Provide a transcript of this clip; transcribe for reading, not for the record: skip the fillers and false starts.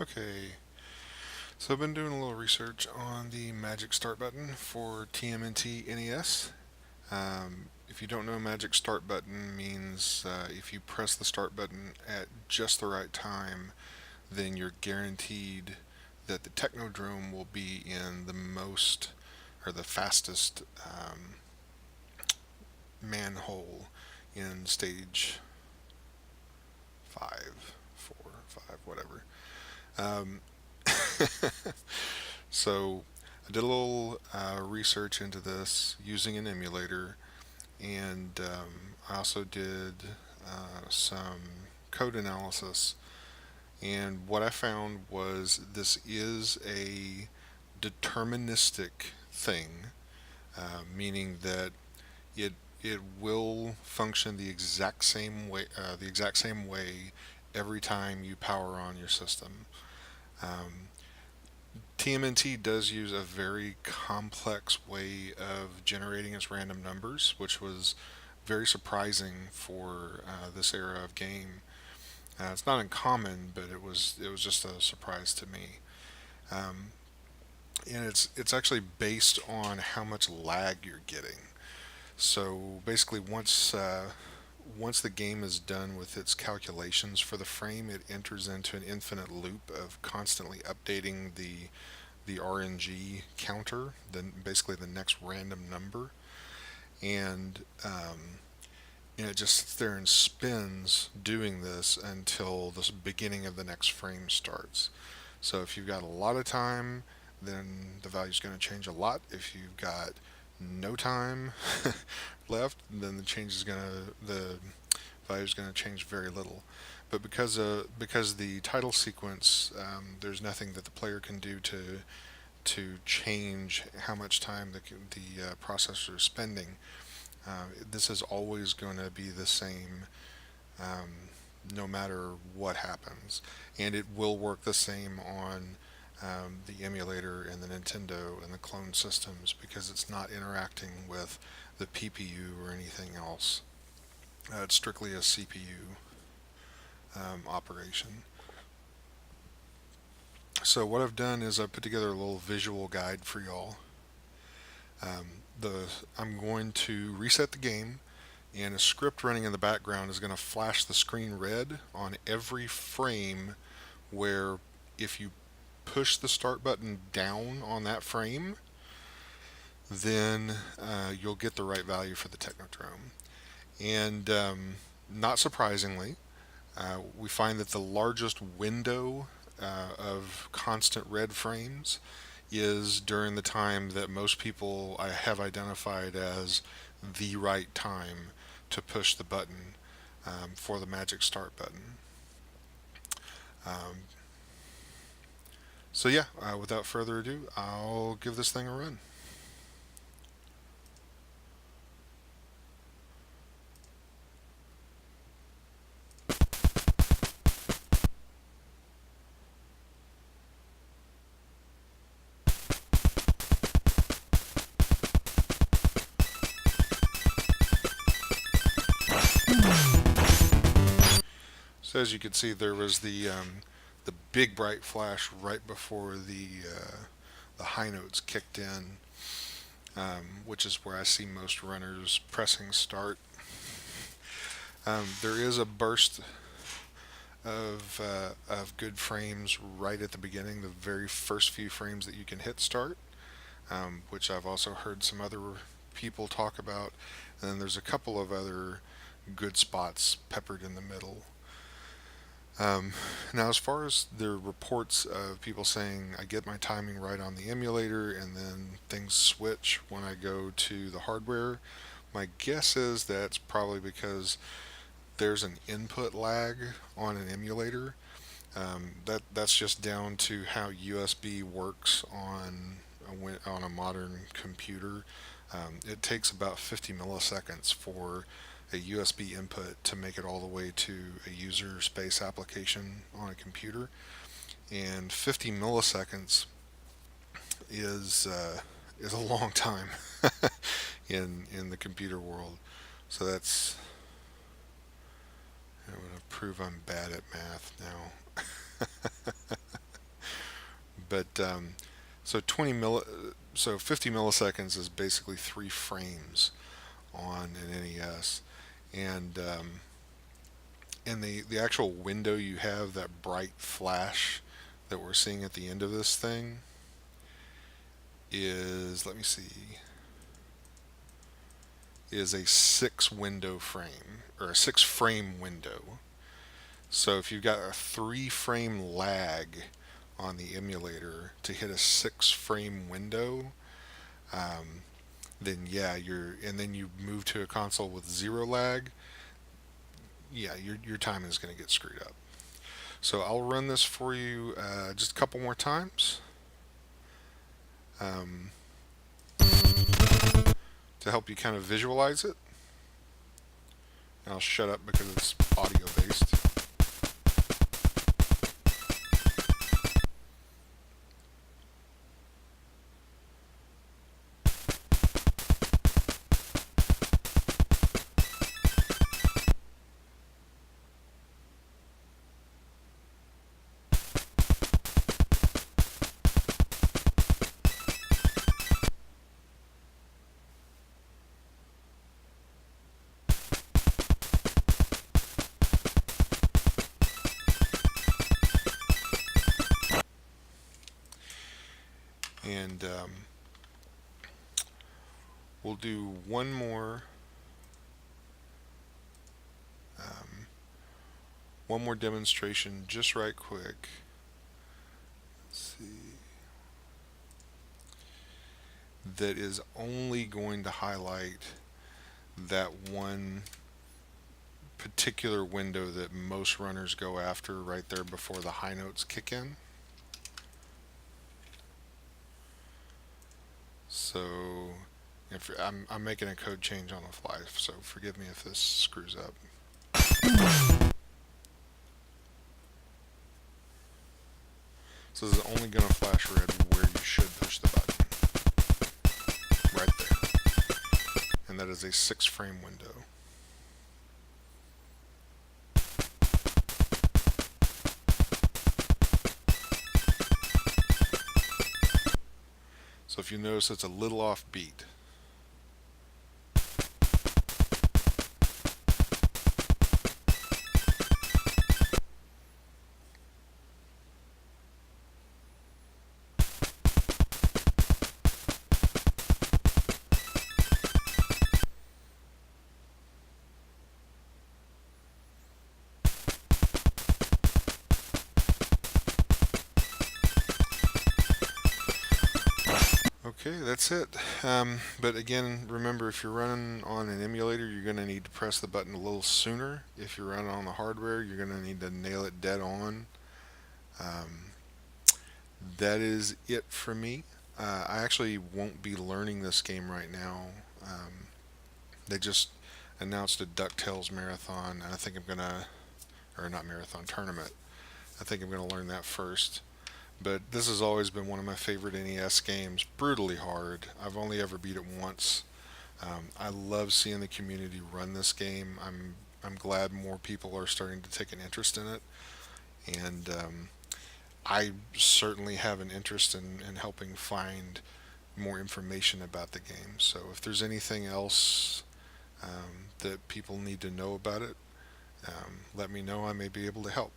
Okay, so I've been doing a little research on the Magic Start button for TMNT NES. If you don't know, Magic Start button means if you press the start button at just the right time, then you're guaranteed that the Technodrome will be in the most or the fastest manhole in stage 5, 4, 5, whatever. Um, So I did a little research into this using an emulator, and I also did some code analysis. And what I found was this is a deterministic thing, meaning that it it will function the exact same way every time you power on your system. Um, TMNT does use a very complex way of generating its random numbers, which was very surprising for this era of game. It's not uncommon, but it was just a surprise to me. Um, and it's actually based on how much lag you're getting. So basically, once the game is done with its calculations for the frame, it enters into an infinite loop of constantly updating the RNG counter, then basically the next random number, and it just sits there and spins doing this until the beginning of the next frame starts. So if you've got a lot of time, then the value is going to change a lot. If you've got no time left, then the value is going to change very little. But because the title sequence, there's nothing that the player can do to change how much time the processor is spending. This is always going to be the same, no matter what happens, and it will work the same on the emulator and the Nintendo and the clone systems because it's not interacting with the PPU or anything else. It's strictly a CPU operation. So what I've done is I put together a little visual guide for y'all. The I'm going to reset the game, and a script running in the background is going to flash the screen red on every frame where if you push the start button down on that frame, then you'll get the right value for the Technodrome. And not surprisingly, we find that the largest window of constant red frames is during the time that most people I have identified as the right time to push the button for the magic start button. Um, so yeah, without further ado, I'll give this thing a run. So as you can see, there was the big bright flash right before the high notes kicked in, which is where I see most runners pressing start. There is a burst of good frames right at the beginning, the very first few frames that you can hit start, which I've also heard some other people talk about. And then there's a couple of other good spots peppered in the middle. Now, as far as the reports of people saying I get my timing right on the emulator and then things switch when I go to the hardware, my guess is that's probably because there's an input lag on an emulator. That's just down to how USB works on a modern computer. It takes about 50 milliseconds for a USB input to make it all the way to a user space application on a computer, and 50 milliseconds is a long time in the computer world. So that's I'm going to prove I'm bad at math now. But so 50 milliseconds is basically 3 frames on an NES, and the actual window you have, that bright flash that we're seeing at the end of this thing, is, let me see, is a 6 window frame, or a 6 frame window. So if you've got a 3 frame lag on the emulator to hit a 6 frame window, um, then yeah, and then you move to a console with 0 lag, yeah, your timing is going to get screwed up. So I'll run this for you just a couple more times um, to help you kind of visualize it. And I'll shut up because it's audio based. And we'll do um, one more demonstration just right quick. Let's see. That is only going to highlight that one particular window that most runners go after right there before the high notes kick in. So if I'm making a code change on the fly, so forgive me if this screws up. So this is only going to flash red where you should push the button. Right there. And that is a 6 frame window. So if you notice, it's a little off beat. Okay, that's it. But again, remember, if you're running on an emulator, you're going to need to press the button a little sooner. If you're running on the hardware, you're going to need to nail it dead on. Um, that is it for me. I actually won't be learning this game right now. They just announced a DuckTales marathon, and I think I'm going to, or not marathon, tournament. I think I'm going to learn that first. But this has always been one of my favorite NES games. Brutally hard. I've only ever beat it once. I love seeing the community run this game. I'm glad more people are starting to take an interest in it, and I certainly have an interest in helping find more information about the game. So if there's anything else that people need to know about it, let me know. I may be able to help.